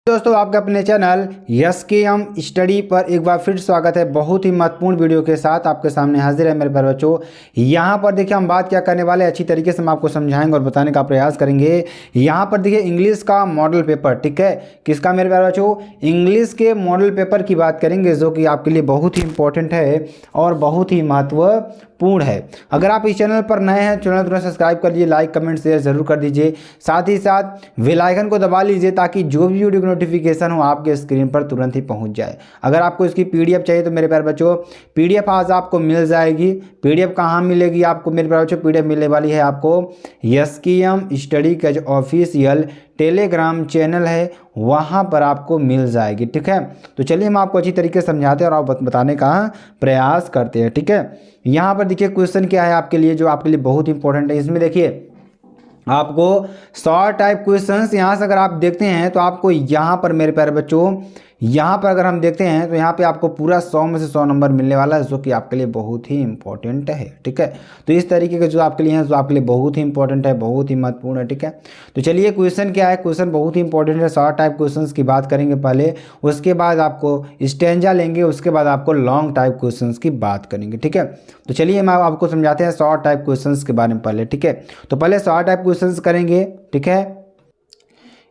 दोस्तों आपका अपने चैनल एसकेएम स्टडी पर एक बार फिर स्वागत है। बहुत ही महत्वपूर्ण वीडियो के साथ आपके सामने हाजिर है मेरे प्यारे बच्चों। यहाँ पर देखिए हम बात क्या करने वाले हैं, अच्छी तरीके से हम आपको समझाएंगे और बताने का प्रयास करेंगे। यहाँ पर देखिए इंग्लिश का मॉडल पेपर, ठीक है, किसका मेरे प्यारे बच्चों, इंग्लिश के मॉडल पेपर की बात करेंगे जो कि आपके लिए बहुत ही इंपॉर्टेंट है और बहुत ही महत्वपूर्ण है। अगर आप इस चैनल पर नए हैं, चैनल तुरंत सब्सक्राइब कर लीजिए, लाइक कमेंट शेयर जरूर कर दीजिए, साथ ही साथ बेल आइकन को दबा लीजिए ताकि जो भी वीडियो नोटिफिकेशन हो आपके स्क्रीन पर तुरंत ही पहुंच जाए। अगर आपको इसकी पीडीएफ चाहिए तो मेरे प्यारे बच्चों पीडीएफ आज आपको मिल जाएगी। पीडीएफ कहाँ मिलेगी आपको मेरे प्यारे बच्चों, पीडीएफ मिलने वाली है आपको एसकेएम स्टडी का जो ऑफिशियल टेलीग्राम चैनल है वहाँ पर आपको मिल जाएगी, ठीक है। तो चलिए हम आपको अच्छी तरीके से समझाते हैं और आप बताने का प्रयास करते हैं, ठीक है। यहाँ पर देखिए क्वेश्चन क्या है आपके लिए जो आपके लिए बहुत इंपॉर्टेंट है। इसमें देखिए आपको 100 टाइप क्वेश्चंस यहाँ से अगर आप देखते हैं तो आपको यहाँ पर मेरे प्यारे बच्चों, यहाँ पर अगर हम देखते हैं तो यहाँ पे आपको पूरा 100 में से 100 नंबर मिलने वाला है जो कि आपके लिए बहुत ही इंपॉर्टेंट है, ठीक है। तो इस तरीके के जो आपके लिए हैं जो आपके लिए बहुत ही इंपॉर्टेंट है, बहुत ही महत्वपूर्ण है, ठीक है। तो चलिए क्वेश्चन क्या है, क्वेश्चन बहुत ही इंपॉर्टेंट है। 100 टाइप क्वेश्चन की बात करेंगे पहले, उसके बाद आपको स्टैंजा लेंगे, उसके बाद आपको लॉन्ग टाइप क्वेश्चन की बात करेंगे, ठीक है। तो चलिए हम आपको समझाते हैं 100 टाइप क्वेश्चन के बारे में पहले, ठीक है। तो पहले 100 टाइप क्वेश्चन करेंगे, ठीक है।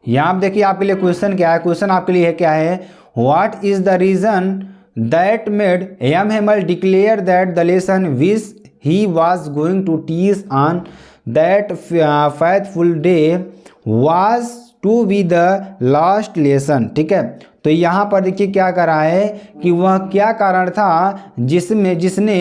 यहाँ आप देखिए आपके लिए क्वेश्चन क्या है, क्वेश्चन आपके लिए क्या है, What is the reason that made M. Hamel declare that the lesson which he was going to teach on that faithful day was to be the last lesson, ठीक है। तो यहाँ पर देखिए क्या कर रहा है कि वह क्या कारण था जिसने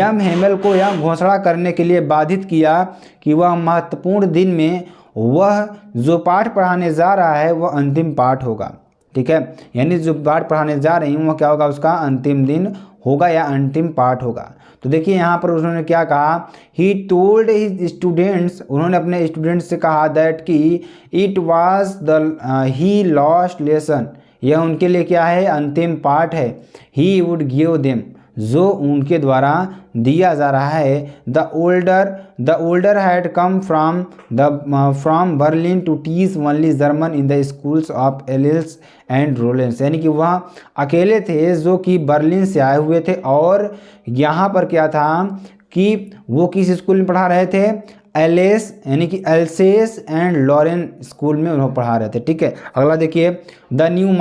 एम हेमल को यह घोषणा करने के लिए बाधित किया कि वह महत्वपूर्ण दिन में वह जो पाठ पढ़ाने जा रहा है वह अंतिम पाठ होगा, ठीक है। यानी जो पाठ पढ़ाने जा रही हूँ वो क्या होगा, उसका अंतिम दिन होगा या अंतिम पाठ होगा। तो देखिए यहाँ पर उन्होंने क्या कहा, ही टोल्ड हिज स्टूडेंट्स, उन्होंने अपने स्टूडेंट्स से कहा दैट कि it was the he last lesson, यह उनके लिए क्या है, अंतिम पाठ है। ही वुड गिव देम, जो उनके द्वारा दिया जा रहा है। The order had come from Berlin to teach only German in the schools of Alsace and Lorraine, यानी कि वह अकेले थे जो कि बर्लिन से आए हुए थे और यहाँ पर क्या था कि वो किस स्कूल में पढ़ा रहे थे, एलेस यानी कि एल्सेस एंड लॉरेन स्कूल में उन्होंने पढ़ा रहे थे, ठीक है। अगला देखिए, the new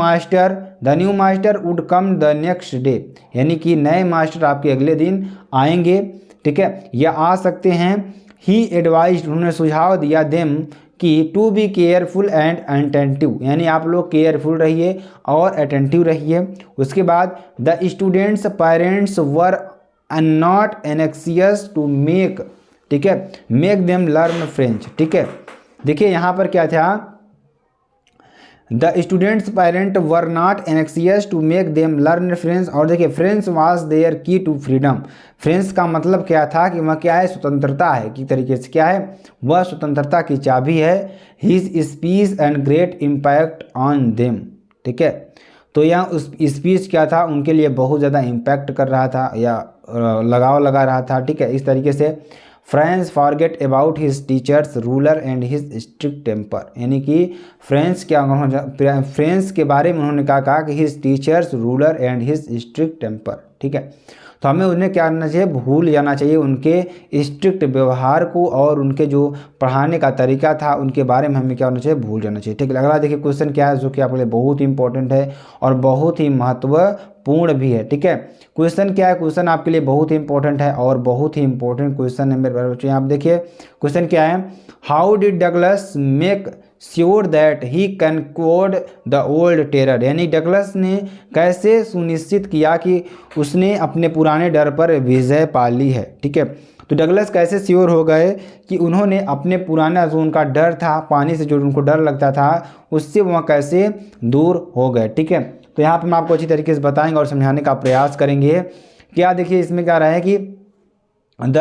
master would come the next day, यानी कि नए मास्टर आपके अगले दिन आएंगे, ठीक है, या आ सकते हैं। ही एडवाइज्ड, उन्होंने सुझाव दिया देम कि to be careful and attentive, यानी आप लोग केयरफुल रहिए और अटेंटिव रहिए। उसके बाद the students parents were not anxious to make, ठीक है, मेक देम लर्न फ्रेंच, ठीक है। देखिए यहाँ पर क्या था, the students parent were not anxious to make them learn French, और देखिए French was their key to freedom, French का मतलब क्या था कि वह क्या है, स्वतंत्रता है, किस तरीके से क्या है, वह स्वतंत्रता की चाबी है। His speech and great impact on them, ठीक है। तो यहाँ उस स्पीच क्या था, उनके लिए बहुत ज़्यादा इम्पैक्ट कर रहा था या लगाव लगा रहा था, ठीक है। इस तरीके से French forget about his teachers ruler and his strict temper, यानी कि फ्रेंच के बारे में उन्होंने कहा कि his teachers ruler and his strict temper, ठीक है। तो हमें उन्हें क्या करना चाहिए, भूल जाना चाहिए उनके स्ट्रिक्ट व्यवहार को और उनके जो पढ़ाने का तरीका था उनके बारे में हमें क्या होना चाहिए, भूल जाना चाहिए, ठीक है। अगला देखिए क्वेश्चन क्या है जो कि आपके लिए बहुत ही इंपॉर्टेंट है और बहुत ही महत्वपूर्ण भी है, ठीक है। क्वेश्चन क्या है, क्वेश्चन आपके लिए बहुत ही इंपॉर्टेंट है और बहुत ही इंपॉर्टेंट क्वेश्चन है मेरे बच्चों। यहाँ आप देखिए क्वेश्चन क्या है, how did Douglas make sure that he conquered the old terror, यानी डगलस ने कैसे सुनिश्चित किया कि उसने अपने पुराने डर पर विजय पा ली है, ठीक है। तो डगलस कैसे श्योर हो गए कि उन्होंने अपने पुराना जो उनका डर था, पानी से जो उनको डर लगता था, उससे वह कैसे दूर हो गए, ठीक है। तो यहाँ पर हम आपको अच्छी तरीके से बताएंगे और समझाने का प्रयास करेंगे। क्या देखिए इसमें क्या रहा है कि the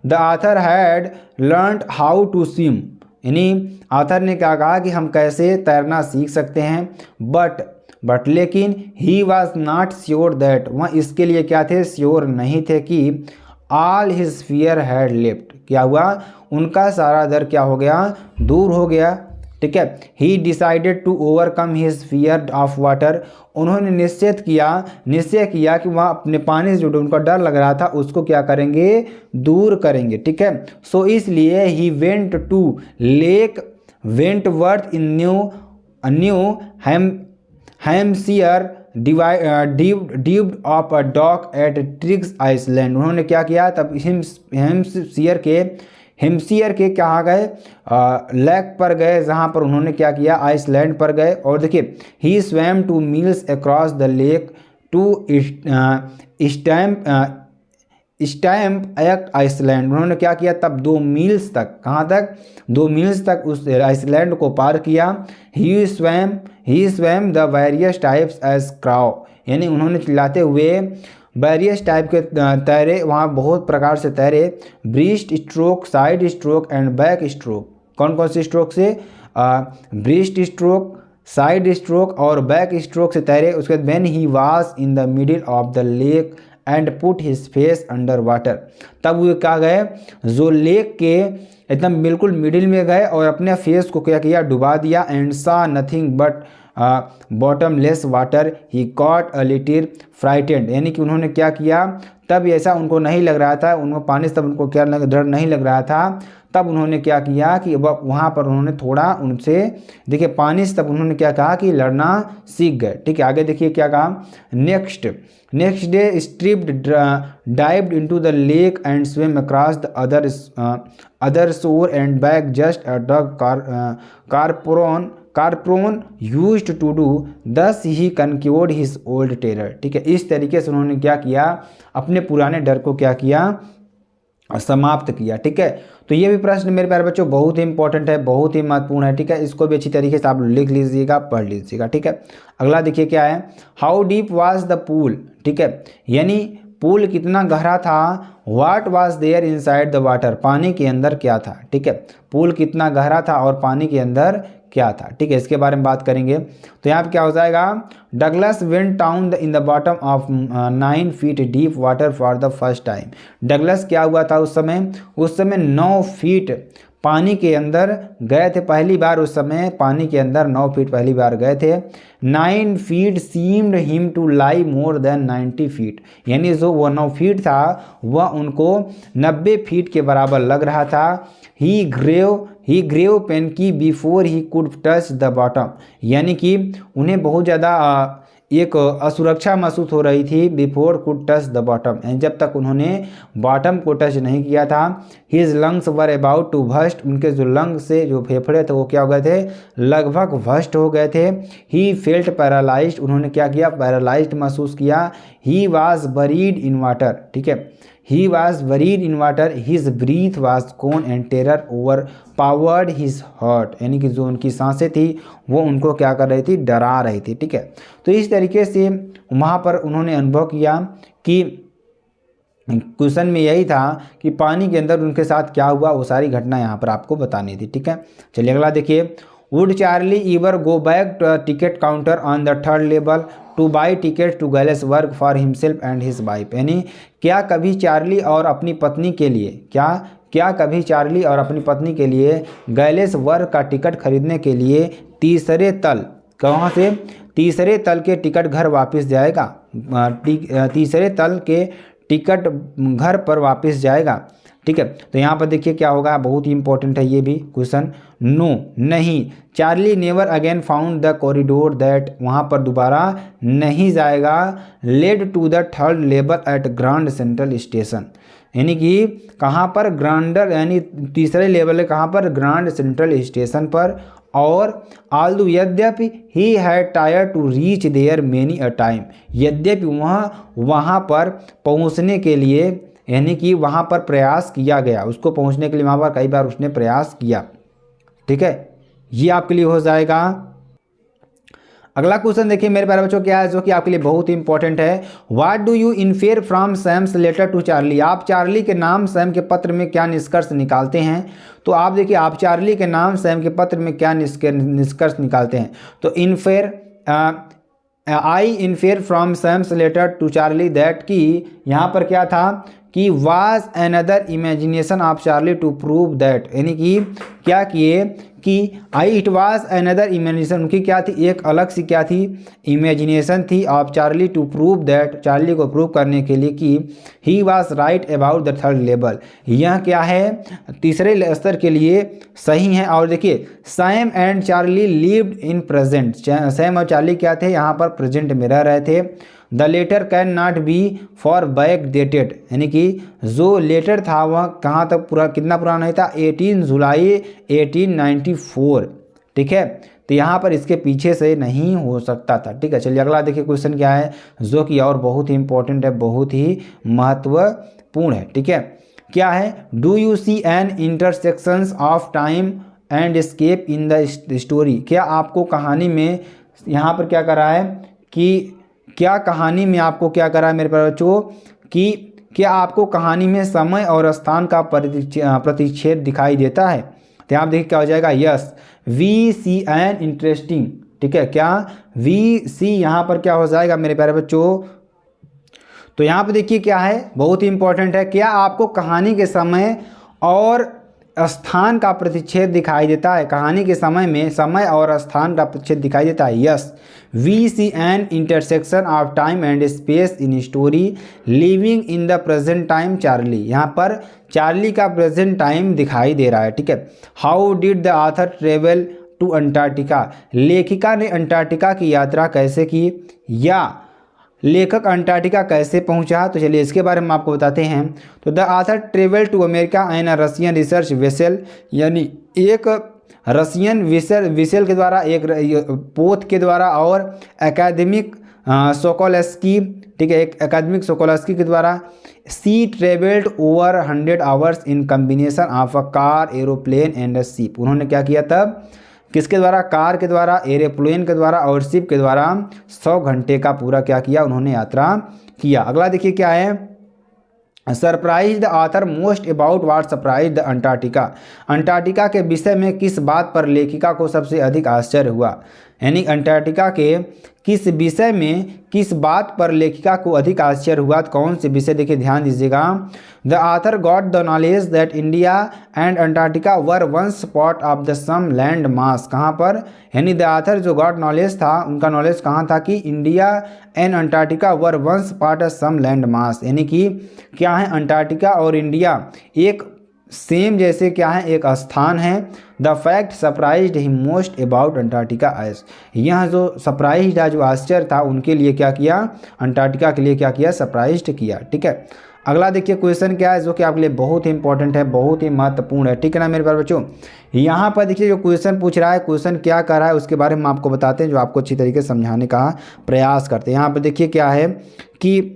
author had learned how to swim, यानी आथर ने क्या कहा कि हम कैसे तैरना सीख सकते हैं, बट लेकिन he was not sure that, वह इसके लिए क्या थे, श्योर नहीं थे कि all his fear had left, क्या हुआ, उनका सारा डर क्या हो गया, दूर हो गया, ठीक है। He decided to overcome his fear of water, उन्होंने निश्चय किया कि वह अपने पानी से जो उनका डर लग रहा था उसको क्या करेंगे, दूर करेंगे, ठीक है। सो इसलिए he went to lake Wentworth in New Hampshire dived off a dock at Triggs island, उन्होंने क्या किया तब हेम्पशायर के कहाँ गए, लेक पर गए, जहाँ पर उन्होंने क्या किया, आइसलैंड पर गए। और देखिए he swam 2 miles across the lake to stamp act island, उन्होंने क्या किया तब 2 मील्स तक, कहाँ तक, 2 मील्स तक उस आइसलैंड को पार किया। He swam the various types as crow, यानी उन्होंने चिल्लाते हुए वेरियस टाइप के तैरे, वहाँ बहुत प्रकार से तैरे। Breast stroke, side stroke and back stroke, कौन कौन से स्ट्रोक से, ब्रीस्ट स्ट्रोक, साइड स्ट्रोक और बैक स्ट्रोक से तैरे। उसके बाद when he was in the middle of the lake and put his face under water, तब वो क्या गए, जो लेक के एकदम बिल्कुल मिडिल में गए और अपने फेस को क्या किया, डुबा दिया। एंड सा nothing but bottomless water, he caught a little frightened, यानी कि उन्होंने क्या किया तब ऐसा उनको नहीं लग रहा था, उनको पानी से तब उनको क्या डर नहीं लग रहा था, तब उन्होंने क्या किया कि वहाँ पर उन्होंने थोड़ा उनसे देखिए पानी से तब उन्होंने क्या कहा कि लड़ना सीख गए, ठीक है। आगे देखिए क्या कहा, next day stripped dived into the lake and swim across the other shore and back just at the कारप्रोन used to do, thus he conquered his old terror, ठीक है। इस तरीके से उन्होंने क्या किया, अपने पुराने डर को क्या किया, समाप्त किया, ठीक है। तो ये भी प्रश्न मेरे प्यारे बच्चों बहुत ही इंपॉर्टेंट है, बहुत ही महत्वपूर्ण है, ठीक है। इसको भी अच्छी तरीके से आप लिख लीजिएगा, पढ़ लीजिएगा, ठीक है। अगला देखिए क्या है, how deep was the pool, ठीक है, यानी पूल कितना गहरा था। What was there inside the water, पानी के अंदर क्या था, ठीक है। पूल कितना गहरा था और पानी के अंदर क्या था, ठीक है, इसके बारे में बात करेंगे। तो यहाँ पे क्या हो जाएगा, Douglas went down in the bottom of 9 feet deep water for the first time, Douglas क्या हुआ था उस समय 9 फीट पानी के अंदर गए थे पहली बार, उस समय पानी के अंदर 9 फीट पहली बार गए थे। 9 feet seemed him to lie more than 90 feet, यानी जो वह 9 फीट था वह उनको 90 फीट के बराबर लग रहा था। He grew panicky before he could touch the bottom, यानी कि उन्हें बहुत ज़्यादा एक असुरक्षा महसूस हो रही थी, before could touch the bottom, जब तक उन्होंने बॉटम को टच नहीं किया था। His lungs were about to burst, उनके जो लंग्स से जो फेफड़े थे वो क्या हो गए थे, लगभग भस्ट हो गए थे। ही फेल्ट पैरालाइज्ड, उन्होंने क्या किया, पैरालाइज्ड महसूस किया। He was buried in water, ठीक है, he was buried in water, his breath was gone and terror overpowered his heart, यानी कि जो उनकी सांसें थी वो उनको क्या कर रही थी, डरा रही थी, ठीक है। तो इस तरीके से वहाँ पर उन्होंने अनुभव किया कि क्वेश्चन में यही था कि पानी के अंदर उनके साथ क्या हुआ, वो सारी घटना यहाँ पर आपको बतानी थी, ठीक है। चलिए अगला देखिए, would Charlie ever go back to ticket counter on the 3rd level to buy ticket to Galesburg for himself and his wife, यानी क्या कभी चार्ली और अपनी पत्नी के लिए क्या कभी चार्ली और अपनी पत्नी के लिए गैलेस वर्क का टिकट खरीदने के लिए तीसरे तल, कहाँ से, तीसरे तल के टिकट घर वापस जाएगा, तीसरे तल के टिकट घर पर वापस जाएगा, ठीक है। तो यहाँ पर देखिए क्या होगा, बहुत ही इंपॉर्टेंट है ये भी क्वेश्चन। नो, नहीं, Charlie never again found the corridor that, वहाँ पर दोबारा नहीं जाएगा। Led to the 3rd level at Grand Central Station, यानी कि कहाँ पर, ग्रांडर यानी तीसरे लेवल है कहाँ पर, ग्रांड सेंट्रल स्टेशन पर। और आल्दो यद्यपि he had tried to reach there many a time, यद्यपि वहाँ पर पहुँचने के लिए, यानी कि वहाँ पर प्रयास किया गया, उसको पहुँचने के लिए वहाँ पर कई बार उसने प्रयास किया, ठीक है। ये आपके लिए हो जाएगा। अगला क्वेश्चन देखिए मेरे प्यारे बच्चों क्या है, जो कि आपके लिए बहुत ही इंपॉर्टेंट है। What do you infer from Sam's letter to Charlie, आप चार्ली के नाम सैम के पत्र में क्या निष्कर्ष निकालते हैं। तो आप देखिए, आप चार्ली के नाम सैम के पत्र में क्या निष्कर्ष निकालते हैं। तो infer, I infer from Sam's letter to Charlie that, की यहाँ पर क्या था कि was another imagination of Charlie to prove that, यानी कि क्या किए कि I it was another imagination, उनकी क्या थी, एक अलग सी क्या थी, इमेजिनेशन थी of Charlie to prove that, Charlie को प्रूव करने के लिए कि he was right about the third level, यह क्या है, तीसरे स्तर के लिए सही है। और देखिए Sam and Charlie lived in present, Sam और चार्ली क्या थे, यहाँ पर प्रेजेंट में रह रहे थे। The letter can not be for back dated, यानी कि जो लेटर था वह कहाँ तक पूरा कितना पुराना नहीं था, 18 जुलाई 1894, ठीक है। तो यहाँ पर इसके पीछे से नहीं हो सकता था, ठीक है। चलिए अगला देखिए क्वेश्चन क्या है, जो कि और बहुत ही इंपॉर्टेंट है, बहुत ही महत्वपूर्ण है, ठीक है। क्या है, do you see an intersections of time and escape in the story, क्या आपको कहानी में यहाँ पर क्या करा है कि क्या कहानी में आपको क्या करा है मेरे प्यारे बच्चों, कि क्या आपको कहानी में समय और स्थान का प्रतिच्छेद दिखाई देता है। तो यहाँ देखिए क्या हो जाएगा, yes we see an interesting, ठीक है। क्या वी सी यहाँ पर क्या हो जाएगा मेरे प्यारे बच्चों, तो यहाँ पे देखिए क्या है, बहुत ही इंपॉर्टेंट है, क्या आपको कहानी के समय और स्थान का प्रतिच्छेद दिखाई देता है, कहानी के समय में समय और स्थान का प्रतिच्छेद दिखाई देता है। Yes we see an intersection of time and space in story living in the present time Charlie, यहाँ पर चार्ली का प्रेजेंट टाइम दिखाई दे रहा है, ठीक है। How did the author travel to Antarctica, लेखिका ने अंटार्कटिका की यात्रा कैसे की, या लेखक अंटार्कटिका कैसे पहुंचा। तो चलिए इसके बारे में आपको बताते हैं। तो the author travel to America and a Russian research vessel, यानी एक रशियन विसेल के द्वारा, एक पोत के द्वारा, और एकेडमिक सोकोलस्की, ठीक है, एक एकेडमिक सोकोलस्की के द्वारा। She travelled over 100 hours in combination of a car, aeroplane and a ship, उन्होंने क्या किया तब, किसके द्वारा, कार के द्वारा, एरोप्लेन के द्वारा और शिप के द्वारा 100 घंटे का पूरा क्या किया, उन्होंने यात्रा किया। अगला देखिए क्या है, surprise the author most about what surprise the Antarctica, Antarctica के विषय में किस बात पर लेखिका को सबसे अधिक आश्चर्य हुआ, यानी अंटार्कटिका के किस विषय में, किस बात पर लेखिका को अधिक आश्चर्य हुआ, तो कौन से विषय, देखिए ध्यान दीजिएगा। The author got the knowledge that India and Antarctica were once part of the same land mass, कहाँ पर, यानी द ऑथर जो गॉट नॉलेज था, उनका नॉलेज कहाँ था कि India and Antarctica were once part of same land mass, यानी कि क्या है, अंटार्कटिका और इंडिया एक सेम जैसे क्या है, एक स्थान है। The fact surprised him most about Antarctica S, यह जो सरप्राइज्ड है, जो आश्चर्य था उनके लिए क्या किया, अंटार्कटिका के लिए क्या किया, सरप्राइज्ड किया, ठीक है। अगला देखिए क्वेश्चन क्या है, जो कि आपके लिए बहुत ही इंपॉर्टेंट है, बहुत ही महत्वपूर्ण है, ठीक है ना मेरे प्यारे बच्चों। यहाँ पर देखिए जो क्वेश्चन पूछ रहा है, क्वेश्चन क्या कर रहा है उसके बारे में आपको बताते हैं, जो आपको अच्छी तरीके से समझाने का प्रयास करते हैं। यहाँ पर देखिए क्या है कि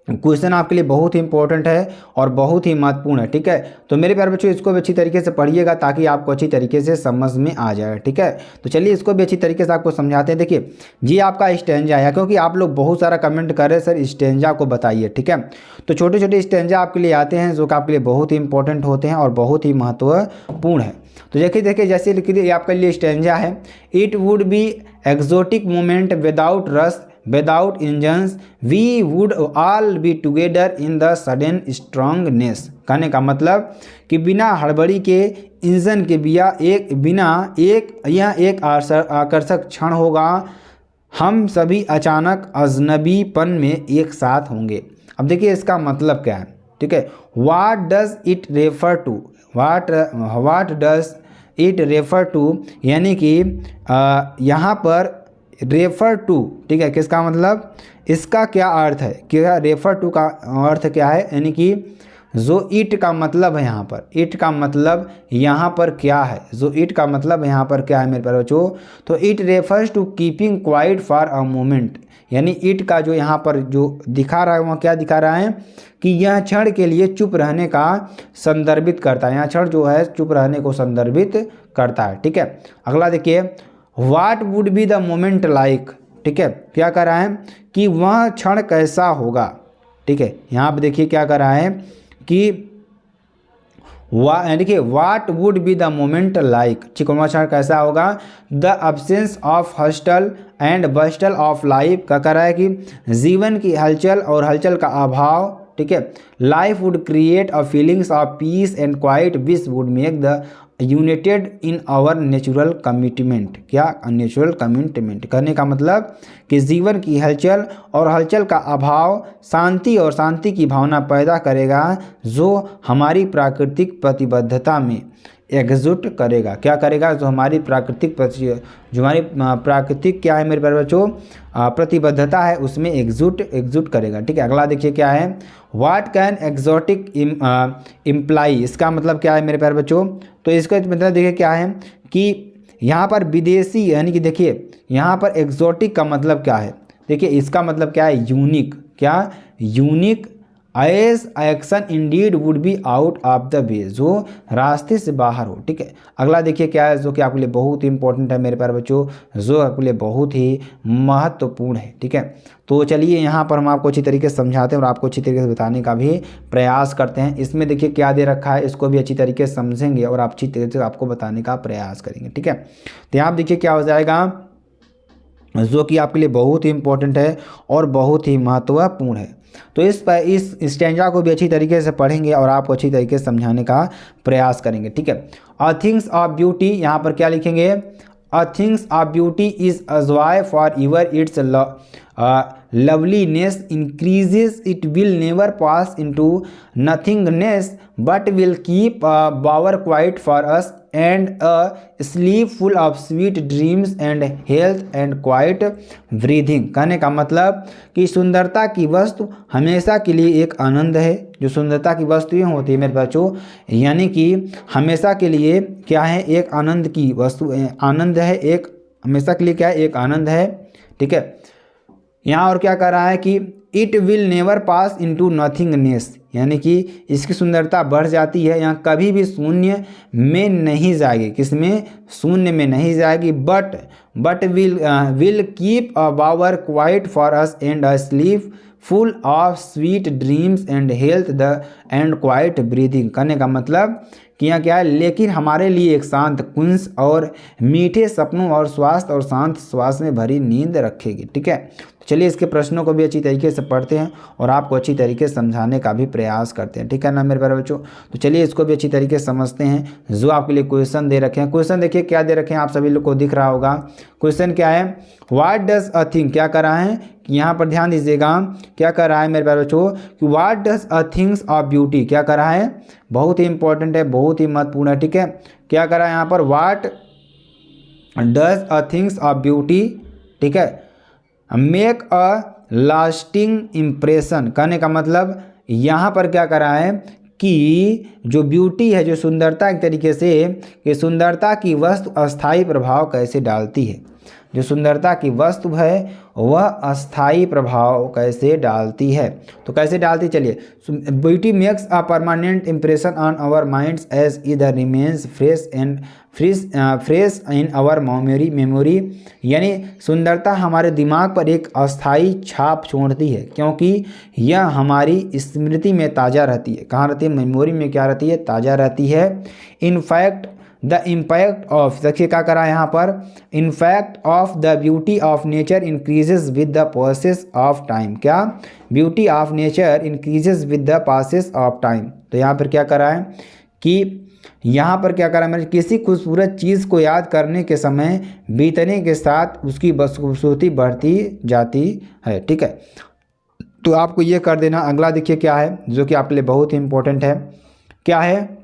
क्वेश्चन आपके लिए बहुत ही इंपॉर्टेंट है और बहुत ही महत्वपूर्ण है, ठीक है। तो मेरे प्यारे बच्चों इसको भी अच्छी तरीके से पढ़िएगा ताकि आपको अच्छी तरीके से समझ में आ जाए, ठीक है। तो चलिए इसको भी अच्छी तरीके से आपको समझाते हैं। देखिए ये आपका स्टेंजा है, क्योंकि आप लोग बहुत सारा कमेंट कर रहे हैं सर स्टेंजा को बताइए, ठीक है। तो छोटे छोटे स्टेंजा आपके लिए आते हैं जो कि आपके लिए बहुत ही इंपॉर्टेंट होते हैं और बहुत ही महत्वपूर्ण है। तो देखिए जैसे लिख दिए आपके लिए स्टेंजा है, it would be exotic moment without rush, without engines, we would all be together in the sudden strangeness, कहने का मतलब कि बिना हड़बड़ी के, इंजन के बिना यह एक आकर्षक क्षण होगा, हम सभी अचानक अजनबीपन में एक साथ होंगे। अब देखिए इसका मतलब क्या है, ठीक है। What does it refer to, what does it refer to, यानी कि यहाँ पर रेफर टू, ठीक है, किसका मतलब, इसका क्या अर्थ है, क्या रेफर टू का अर्थ क्या है, यानी कि जो इट का मतलब है यहाँ पर, इट का मतलब यहाँ पर क्या है, जो इट का मतलब यहाँ पर क्या है मेरे प्यारे बच्चों, तो it refers to keeping quiet for a moment, यानी इट का जो यहाँ पर जो दिखा रहा है वहाँ क्या दिखा रहा है कि यह क्षण के लिए चुप रहने का संदर्भित करता है, यहाँ क्षण जो है चुप रहने को संदर्भित करता है, ठीक है। अगला देखिए, what would be the moment like, ठीक है, क्या कर रहा है कि वह क्षण कैसा होगा, ठीक है। यहाँ पे देखिए क्या कर रहा है कि देखिए what would be the moment like, ठीक, वह क्षण कैसा होगा, the absence of hustle and bustle of life, क्या कर रहा है कि जीवन की हलचल और हलचल का अभाव, ठीक है। Life would create a feelings of peace and quiet which would make the united in our natural commitment. क्या नेचुरल कमिटमेंट करने का मतलब कि जीवन की हलचल और हलचल का अभाव शांति और शांति की भावना पैदा करेगा जो हमारी प्राकृतिक प्रतिबद्धता में एकजुट करेगा। क्या करेगा? जो हमारी जो हमारी प्राकृतिक क्या है मेरे प्यारे बच्चों, प्रतिबद्धता है उसमें एकजुट करेगा। ठीक है, अगला देखिए क्या है, व्हाट कैन एक्जोटिक इम्प्लाई। इसका मतलब क्या है मेरे प्यारे बच्चों? तो इसका मतलब देखिए क्या है कि यहाँ पर विदेशी, यानी कि देखिए यहाँ पर एक्जोटिक का मतलब क्या है, देखिए इसका मतलब क्या है, यूनिक। क्या? Unique as action indeed would be out of the way, जो रास्ते से बाहर हो। ठीक है, अगला देखिए क्या है जो कि आपके लिए बहुत ही इंपॉर्टेंट है मेरे प्यारे बच्चों, जो आपके लिए बहुत ही महत्वपूर्ण है। ठीक है, तो चलिए यहाँ पर हम आपको अच्छी तरीके से समझाते हैं और आपको अच्छी तरीके से बताने का भी प्रयास करते हैं। इसमें देखिए क्या दे रखा है, इसको भी अच्छी तरीके से समझेंगे और आप अच्छी तरीके से आपको बताने का प्रयास करेंगे। ठीक है, तो यहाँ देखिए क्या हो जाएगा, जो कि आपके लिए बहुत ही इंपॉर्टेंट है और बहुत ही महत्वपूर्ण है। तो इस स्टैंजा को भी अच्छी तरीके से पढ़ेंगे और आपको अच्छी तरीके से समझाने का प्रयास करेंगे। ठीक है, अ थिंग्स ऑफ ब्यूटी, यहाँ पर क्या लिखेंगे, a things of beauty is a joy for ever its loveliness increases, it will never pass into nothingness but will keep a bower quiet for us and a sleep full of sweet dreams and health and quiet breathing। कहने का मतलब कि सुंदरता की वस्तु हमेशा के लिए एक आनंद है। जो सुंदरता की वस्तुएं होती है मेरे बच्चों, यानी कि हमेशा के लिए क्या है, एक आनंद की वस्तु, आनंद है, एक हमेशा के लिए क्या है, एक आनंद है। ठीक है, यहाँ और क्या कर रहा है कि it will never pass into nothingness, यानी कि इसकी सुंदरता बढ़ जाती है, यहाँ कभी भी शून्य में नहीं जाएगी। किसमें? शून्य में नहीं जाएगी। But will keep a bower quiet for us and a sleep full of sweet dreams and health the and quiet breathing. करने का मतलब कि यहाँ क्या है, लेकिन हमारे लिए एक शांत कुंज और मीठे सपनों और स्वास्थ्य और शांत श्वास में भरी नींद रखेगी। ठीक है, चलिए इसके प्रश्नों को भी अच्छी तरीके से पढ़ते हैं और आपको अच्छी तरीके से समझाने का भी प्रयास करते हैं। ठीक है ना मेरे प्यारे बच्चों, तो चलिए इसको भी अच्छी तरीके से समझते हैं। जो आपके लिए क्वेश्चन दे रखे हैं, क्वेश्चन देखिए क्या दे रखे हैं, आप सभी लोग को दिख रहा होगा। क्वेश्चन क्या है, व्हाट डज अ थिंग, क्या कर रहा है कि यहाँ पर ध्यान दीजिएगा, क्या कर रहा है मेरे प्यारे बच्चों कि what does a things of beauty, क्या कर रहा है, बहुत ही इंपॉर्टेंट है, बहुत ही महत्वपूर्ण है। ठीक है, क्या कर रहा है यहाँ पर, what does a things of beauty, ठीक है, मेक अ लास्टिंग इम्प्रेशन। कहने का मतलब यहाँ पर क्या कर रहा है कि जो ब्यूटी है, जो सुंदरता, एक तरीके से कि सुंदरता की वस्तु अस्थायी प्रभाव कैसे डालती है। जो सुंदरता की वस्तु है वह अस्थायी प्रभाव कैसे डालती है, तो कैसे डालती, चलिए, beauty makes a permanent impression on our minds as इधर remains fresh in our memory. यानी सुंदरता हमारे दिमाग पर एक अस्थायी छाप छोड़ती है क्योंकि यह हमारी स्मृति में ताज़ा रहती है। कहाँ रहती है? मेमोरी में क्या रहती है? ताज़ा रहती है। इनफैक्ट द इम्पैक्ट ऑफ, देखिए क्या करा यहाँ पर, in fact of the beauty of nature increases with the process of time. क्या? Beauty of nature increases with the process of time. तो यहाँ पर क्या करा है कि यहाँ पर क्या करा, मैंने किसी खूबसूरत चीज़ को याद करने के समय बीतने के साथ उसकी खूबसूरती बढ़ती जाती है। ठीक है, तो आपको ये कर देना। अगला देखिए क्या है जो कि आपके लिए बहुत ही इंपॉर्टेंट है, क्या है,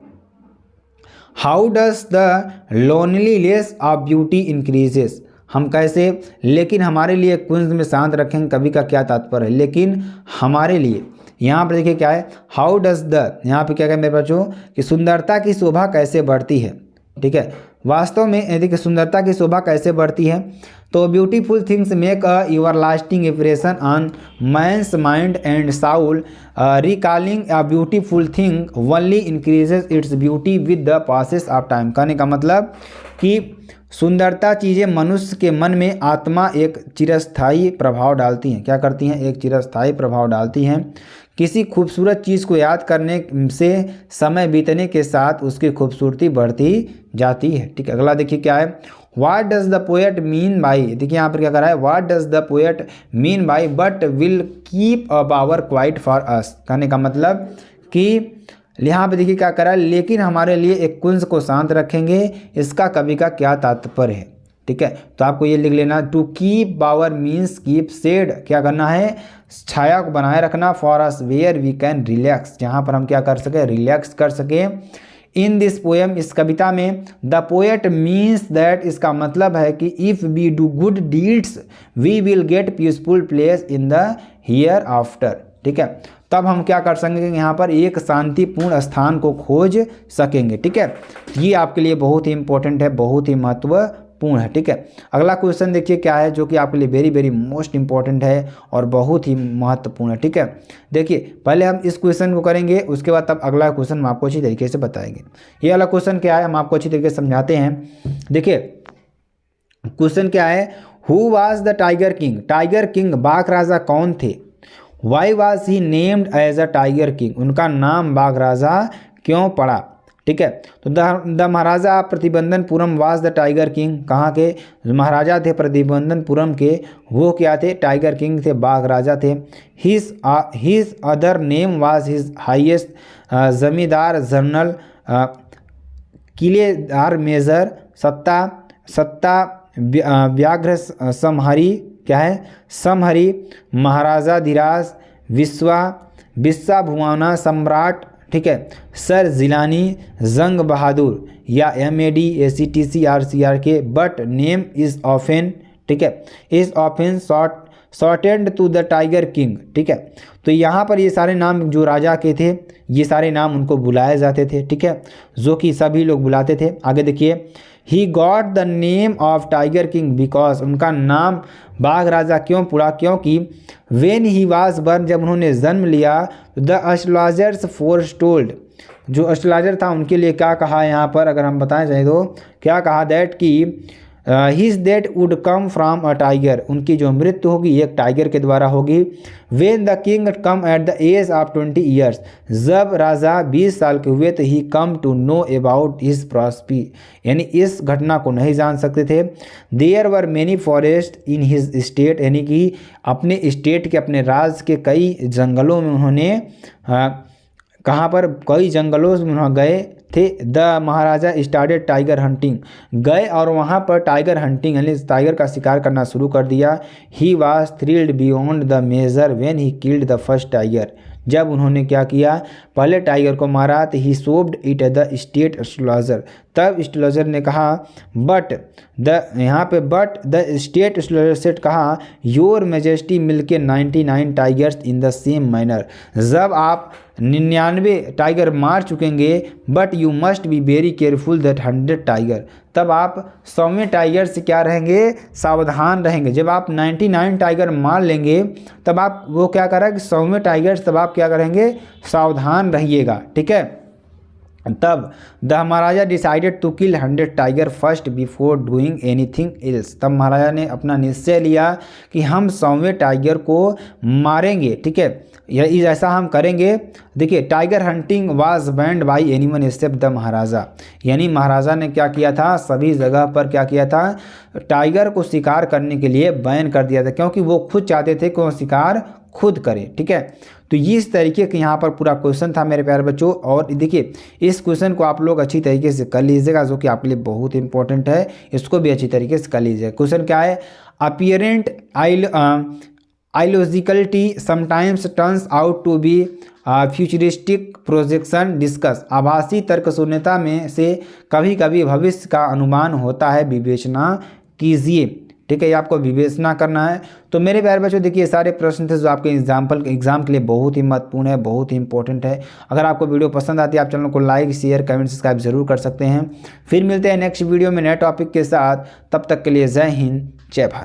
how does the loneliness of beauty increases. हम कैसे, लेकिन हमारे लिए कुंज में शांत रखेंगे, कवि का क्या तात्पर्य है, लेकिन हमारे लिए। यहाँ पर देखिए क्या है, हाउ डज द, यहाँ पे क्या है मेरे बच्चों कि सुंदरता की शोभा कैसे बढ़ती है। ठीक है, वास्तव में देखिए सुंदरता की शोभा कैसे बढ़ती है, तो beautiful things make a your lasting impression on man's mind and soul. Recalling a beautiful thing only increases its beauty with the passes of time. कहने का मतलब कि सुंदरता चीज़ें मनुष्य के मन में आत्मा एक चिरस्थायी प्रभाव डालती हैं। क्या करती हैं? एक चिरस्थायी प्रभाव डालती हैं। किसी खूबसूरत चीज़ को याद करने से समय बीतने के साथ उसकी खूबसूरती बढ़ती जाती है। ठीक है, अगला देखिए क्या है, what does the poet mean by. देखिए यहाँ पर क्या कर रहा है, what does the poet mean by but will keep a power quite for अस। कहने का मतलब कि यहाँ पे देखिए क्या करा, लेकिन हमारे लिए एक कुंज को शांत रखेंगे, इसका कवि का क्या तात्पर्य है। ठीक है, तो आपको ये लिख लेना, to keep power means keep shade, क्या करना है, छाया को बनाए रखना, for us where we can relax, जहाँ पर हम क्या कर सके, रिलैक्स कर सके। इन दिस पोएम, इस कविता में, द पोएट मीन्स दैट, इसका मतलब है कि if we do good deeds we will get peaceful place in the hereafter. ठीक है, तब हम क्या कर सकेंगे, यहाँ पर एक शांतिपूर्ण स्थान को खोज सकेंगे। ठीक है, ये आपके लिए बहुत ही इंपॉर्टेंट है, बहुत ही महत्वपूर्ण है। ठीक है, अगला क्वेश्चन देखिए क्या है, जो कि आपके लिए वेरी वेरी मोस्ट इंपॉर्टेंट है और बहुत ही महत्वपूर्ण है। ठीक है, देखिए पहले हम इस क्वेश्चन को करेंगे, उसके बाद तब अगला क्वेश्चन हम आपको अच्छी तरीके से बताएंगे। ये वाला क्वेश्चन क्या है, हम आपको अच्छी तरीके से समझाते हैं। देखिए क्वेश्चन क्या है, who was the tiger king, tiger king बाघ राजा कौन थे। Why was he named as a tiger king, उनका नाम बाघ राजा क्यों पड़ा। ठीक है, तो the Maharaja Pratibandapuram was the tiger king, कहाँ के महाराजा थे, प्रतिबंधनपुरम के, वो क्या थे, टाइगर किंग थे, बाघ राजा थे। His other name was his highest, जमींदार जनरल, किलेदार मेजर, सत्ता व्याघ्र समहरी, क्या है, समहरी, महाराजा धीराज, विश्वा भुवाना सम्राट। ठीक है, सर जिलानी, जंग बहादुर, या MAD ACTC RCRK, but name is often, ठीक है, is often shortened to the tiger king. ठीक है, तो यहाँ पर ये सारे नाम जो राजा के थे, ये सारे नाम उनको बुलाए जाते थे। ठीक है, जो कि सभी लोग बुलाते थे। आगे देखिए, he got the name of tiger king because, उनका नाम बाघ राजा क्यों पड़ा, क्योंकि वेन ही वाज बर्न, जब उन्होंने जन्म लिया, द एस्ट्रोलॉजर्स फोरटोल्ड, जो एस्ट्रोलॉजर था उनके लिए क्या कहा, यहाँ पर अगर हम बताएं चाहें तो क्या कहा, दैट कि his death would come from a tiger, उनकी जो मृत्यु होगी एक टाइगर के द्वारा होगी। When the king came at the age of 20 years, जब राजा 20 साल के हुए तो he came to know about his prophecy, यानी इस घटना को नहीं जान सकते थे। There were many forest in his state, यानी कि अपने स्टेट के, अपने राज्य के कई जंगलों में उन्होंने कहाँ पर, कई जंगलों में वहाँ गए थे। The Maharaja started tiger hunting, गए और वहाँ पर टाइगर हंटिंग यानी टाइगर का शिकार करना शुरू कर दिया। He was thrilled beyond the measure when he killed the first tiger, जब उन्होंने क्या किया, पहले टाइगर को मारा, तो he showed it at the state astrologer, तब एस्ट्रोलॉजर ने कहा, बट द, यहाँ पे बट द स्टेट एस्ट्रोलॉजर से कहा, योर मेजेस्टी मिलके 99 tigers in the same manner, जब आप 99 टाइगर मार चुकेंगे, but you must be very careful that 100 tiger, तब आप 100वें टाइगर से क्या रहेंगे, सावधान रहेंगे। जब आप 99 टाइगर मार लेंगे, तब आप वो क्या करेंगे, 100वें टाइगर, तब आप क्या करेंगे, सावधान रहिएगा। ठीक है, तब the Maharaja decided to kill 100 tiger first before doing anything else, तब महाराजा ने अपना निश्चय लिया कि हम 100वें टाइगर को मारेंगे। ठीक है, यह ऐसा हम करेंगे। देखिए, tiger hunting was banned by anyone except the Maharaja, यानी महाराजा ने क्या किया था, सभी जगह पर क्या किया था, टाइगर को शिकार करने के लिए बैन कर दिया था, क्योंकि वो खुद चाहते थे कि वो शिकार खुद करें। ठीक है, तो इस तरीके के यहाँ पर पूरा क्वेश्चन था मेरे प्यारे बच्चों। और देखिए, इस क्वेश्चन को आप लोग अच्छी तरीके से कर लीजिएगा, जो कि आपके लिए बहुत इंपॉर्टेंट है, इसको भी अच्छी तरीके से कर लीजिएगा। क्वेश्चन क्या है, apparent illogicality sometimes turns out to be futuristic projection discuss, आभासी तर्क शून्यता में से कभी कभी भविष्य का अनुमान होता है, विवेचना कीजिए। ठीक है, ये आपको विवेचना करना है। तो मेरे प्यारे बच्चों, देखिए सारे प्रश्न थे जो आपके एग्जाम के लिए बहुत ही महत्वपूर्ण है, बहुत ही इंपॉर्टेंट है। अगर आपको वीडियो पसंद आती है, आप चैनल को लाइक, शेयर, कमेंट, सब्सक्राइब जरूर कर सकते हैं। फिर मिलते हैं नेक्स्ट वीडियो में नए टॉपिक के साथ, तब तक के लिए जय हिंद, जय भारत।